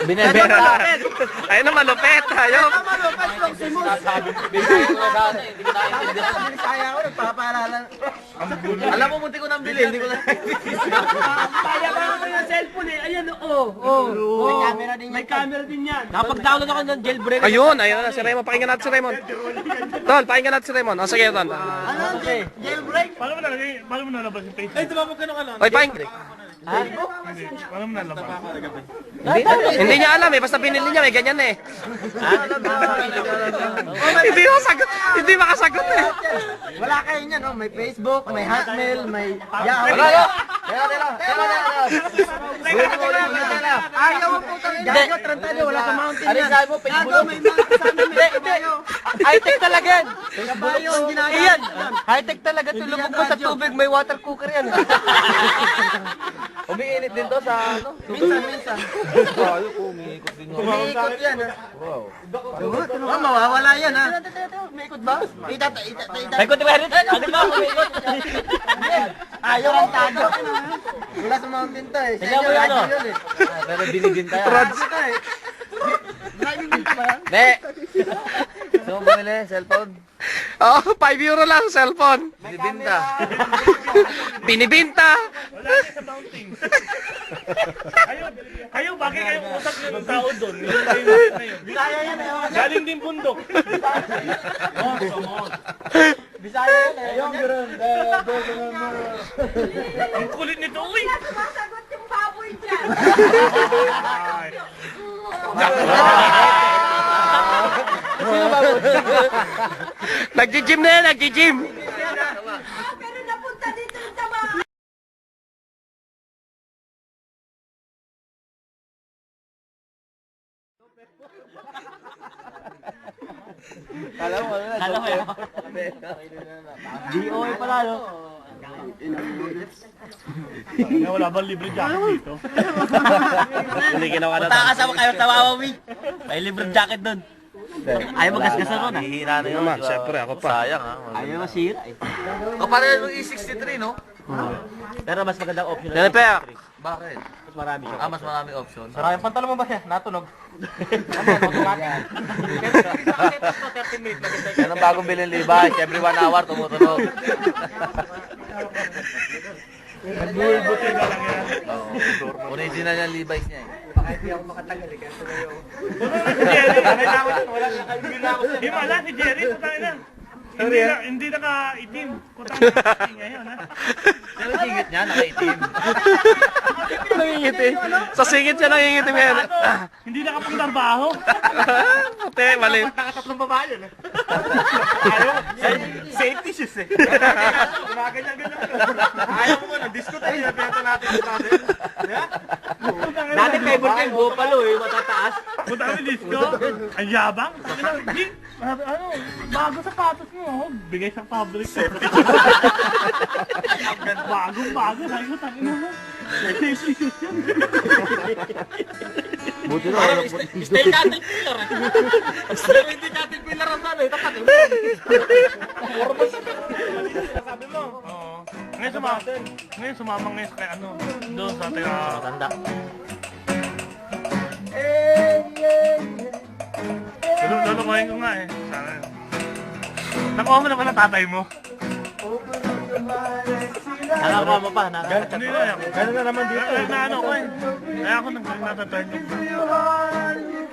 Binibenta. Ayun na malupit. Ayaw. Kaya ako, nagpapaalala. Alam mo, munti ko nang bilhin, hindi ko na. Kaya ba ako yung cellphone eh? Ayan, May camera din yan. May camera din yan. Nakapag-download ako ng jailbreak. Ayun na si Raymond. Pakinggan natin si Raymond. Ton, pakinggan natin si Raymond. O sige, Ton. Ano? Jailbreak? Paano mo nalabas yung Facebook? Ay, tumawag ka nung ano? Oy, pakinggan. Paano mo nalabas? Hindi niya alam eh. Basta binili niya, may ganyan eh. Hindi makasagot. Hindi makasagot eh. Wala kayo niyan, no? May Facebook, may Hotmail, may Yahoo. Wala. Ayaw mo po tayo. Gago, trantado, wala sa mountain Ano yan. sabi mo, Facebook? Gago, may mga kasama may kabayo. High-tech talaga yan. Kabayo ang ginagawa. Iyan, high-tech talaga. Tulubog mo sa tubig, may water cooker yan. Umiinit din to sa ano? Minsan. Umiikot yan, ha? Wow. Mawawala yan, ha? Umiikot ba? May kuti ba rin? Ano ba? Umiikot. Ayaw ang tago. Wala sa mountain to, eh. Tingnan mo yan, oh. Pero binigin tayo. Driving din ba? Ne! So, bumili, cellphone. Oh, 5 euro lang cellphone. Binibinta. Binibinta. Wala na sa mounting. Kayo, bakit kayong utak ng tao doon? Bisaya yan, eh. Galing din bundok. Bisaya yan, eh. Ang kulit nito, uy! Sumasagot yung baboy dyan. Nagji-gym na yan, nagji-gym. Pero napunta dito yung tama. Kala mo, ano na? Kala mo yan. DOA pala, no? Wala bang libre jacket dito? Hindi ginawa na. Takas ako kayo tawawawi. May libreng jacket doon. Ayaw magasgasan ron, ha? Hihira na yun. Naman, syempre, ako pa. Sayang, ha? Ayaw masira, eh. O, parang yung E63, no? Pero mas magandang option. Yan pa. Bakit? Mas marami siya. Mas marami option. Maraming pantalon mo ba siya? Natunog. Yan ang bagong bilhin Levi's. Every 1 hour, tumutunog. Buti na lang yan. Original yung Levi's niya, eh. Si Jerry, himala si Jerry, putang ina. Hindi naka-itim. Putang ina ngayon, ha? Pero singit niya, nakaitim. Nangingiti. Sa singit siya nangingiti ngayon. Hindi nakapagtrabaho. Puti, mali. Nakatatlong babae yun, eh. Safety shoes, eh. Gumaganyan-ganyan. Ayaw mo na, disco tayo. Pinata natin yung brother. Dati favorite yung Buffalo, eh. Matataas. Punta kami disco. Ang yabang. Hindi. Ano, bago sapatos mo. Bigay sa public. Bago. Sabi ko, tangin mo. Safety shoes yan. Buti na. Stay caterpillar, eh. Hindi caterpillar ang sabi. Tapat, eh. Sabi mo. Oo. Ngayon sumama ngayon sa kay ano. Doon sa ating Matanda. lulukoyin ko nga eh. Sana. Nakuha mo naman ang tatay mo. Nakakuha mo pa. Hindi na yan. Gano'n na naman dito. Ano ko eh. Kaya ako nagtaturn yung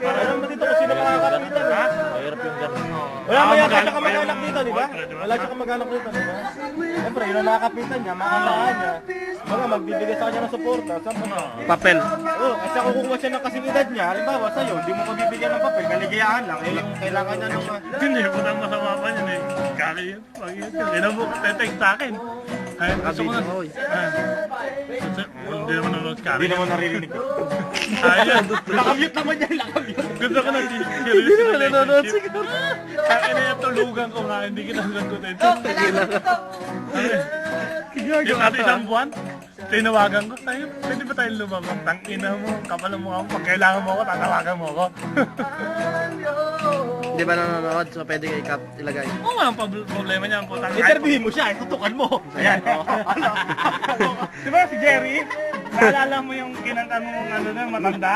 Alam mo dito kung sino makakapitan, ha? Mahirap yung gano'n. Wala mo yata siya kamag-anak dito, di ba? Wala siya kamag-anak dito, di ba? Siyempre, yun ang nakakapitan niya, makalaan niya. Mga magbibigay sa kanya ng suporta. Saan mo na? Papel. Oo, kasi kung kukuha siya ng kasing edad niya, halimbawa sa'yo, hindi mo mabibigyan ng papel, kaligayahan lang. Eh, kailangan niya nung... Hindi, putang masama pa yun eh. Kaki yun. Pag-iit yun. Ina mo, tetext sa akin. Ay, gusto ko na. Hindi naman nanonood ka. Hindi naman naririnig. Ayun. Nakamute naman yan, nakamute. Gusto ko na serious relationship. Kaya na yung tulugan ko nga, hindi kita sagutin. Yung at isang buwan, tinawagan ko tayo. Pwede ba tayong lumabang? Tangina mo, kapal mo ako. Pag kailangan mo ako, tatawagan mo ako. Hindi ba nanonood? So pwede ilagay. Oo nga, ang problema niya ang putang. Interviewin mo siya, tutukan mo. Ayan. Di ba si Jerry? Naalala mo yung kinanta mong ano na, matanda?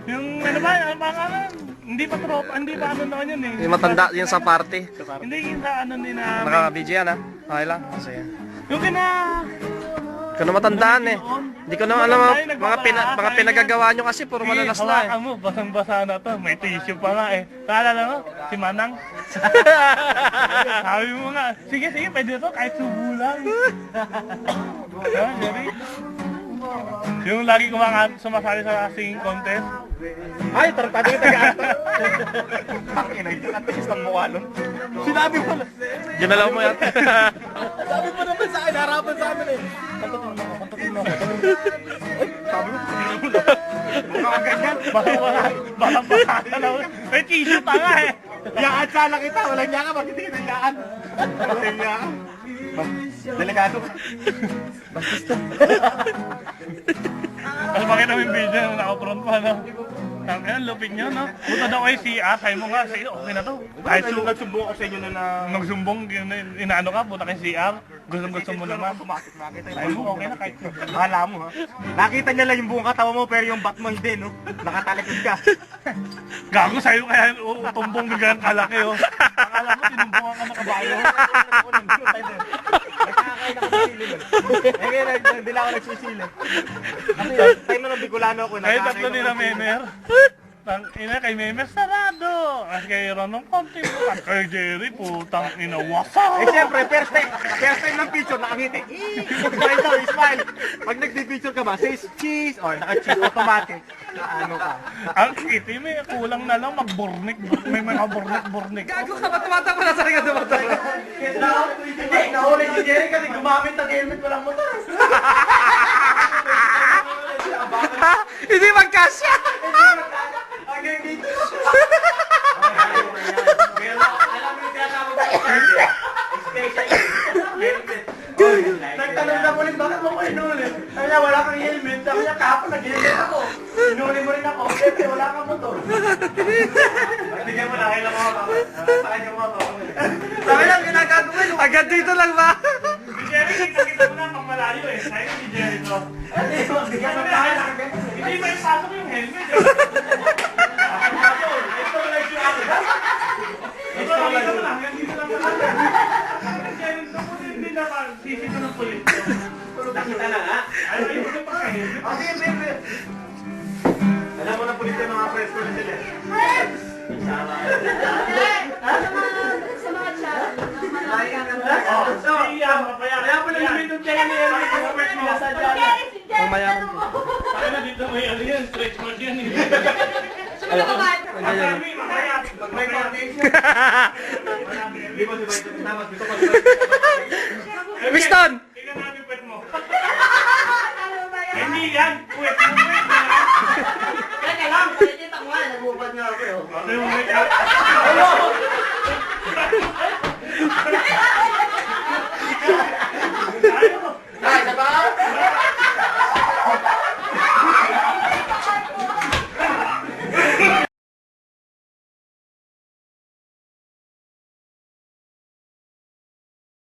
Yung ano ba, ano, hindi pa tropa, hindi pa ano naman yun eh. Yung matanda, yung sa party. Hindi yung sa ano din na... Naka-BG yan ha? Okay lang. Sige. Yung Hindi ko na matandaan eh. Hindi ko na alam mga pinagagawa nyo kasi puro malalas na eh. Hawakan mo, basang-basa na to. May tissue pa nga eh. Naalala mo? Si Manang. Sabi mo nga, sige, pwede to kahit subo lang. Jerry? Yung lagi sumasali sa singing contest. Ay, tarantado yung taga-ata. Ang ina, yung katis ng mukha nun. Sinabi mo na. Ginalaw mo yan. Sabi mo naman sa akin, harapan sa amin eh. Kantatin mo ako. Ay, sabi mo, tingnan mo na. Mukha ka ganyan. Basang-basa na. May tissue pa nga eh. Yaan sana kita, walang yaka, bakit hindi kita yaan? Walang yaka. Delikado ka. Mas makita mo yung video na naka-front pa, no? Ang lupit nyo, no? Punta daw kayo si sabi mo nga, sige, okay na to. Kahit Nagsumbong ako sa inyo na magsumbong, inaano ka, punta kay CR, gusto mo naman. Sabi mo, okay na kahit. Akala mo ha? Nakita niya lang yung buong katawan mo pero yung bat mo hindi no? Nakatalikod ka. Gago sa'yo kaya tumbong biglang kalaki, oh. Akala mo, tinumbungan ka na kabayo. Nagkakain ako sa sili nun. Eh ngayon, hindi lang ako nagsisili. Kasi yun, time na ng Bicolano ako. Kahit tatlo nila Memer. Ina kay Memer, sarado. At kay Ronong, konti mo. At kay Jerry, putang ina, wasa. Eh siyempre, first time ng picture, nakangiti. Smile daw, smile. Pag nagdi-picture ka ba, says cheese, or naka-cheese automatic. Ano ka? Ang kiti, may kulang na lang magburnik. May mga burnik-burnik. Gago ka ba? Tumatakbo na sa rin ka tumatakbo. Hindi, nahuli si Jerry kasi gumamit ng helmet walang motor. Hindi magkasya! Hanggang dito. Nagtanong na ulit, bakit mo ko inulit? Sabi niya, wala kang helmet. Sabi niya, kahapon nag-helmet ako. Inulit mo rin ako. Siyempre, wala kang motor. Bigyan mo na, kailan mo ako. Sa kanya mo ako. Sabi lang, ginagagawin. Agad dito lang ba? Si Jerry, kita mo na pang malayo eh. Sa'yo si Jerry to. Bigyan mo tayo. Hindi ba yung pasok yung helmet? Ito na yung ako. Ito lang, dito lang pala. Jerry, ito po hindi na pa. Sisito ng pulis. Nakita na nga. Ayaw yung pulis pagka-helmet. Sige. Alam mo na pulis yung mga press ko na sila. Sa mga chat. Kaya pala yung minute niya yung helmet yung press mo. Ang mayaman po. Saka na dito may ano yan, stretch mark yan eh. Marami, makaya. Pag may coordination. Hindi mo si Baito Tamas. Dito pag Winston! Tingnan natin pwet mo. Hindi yan, pwet mo. Teka lang, pwede kita ko nga, nagubad nga ako. Ano yung may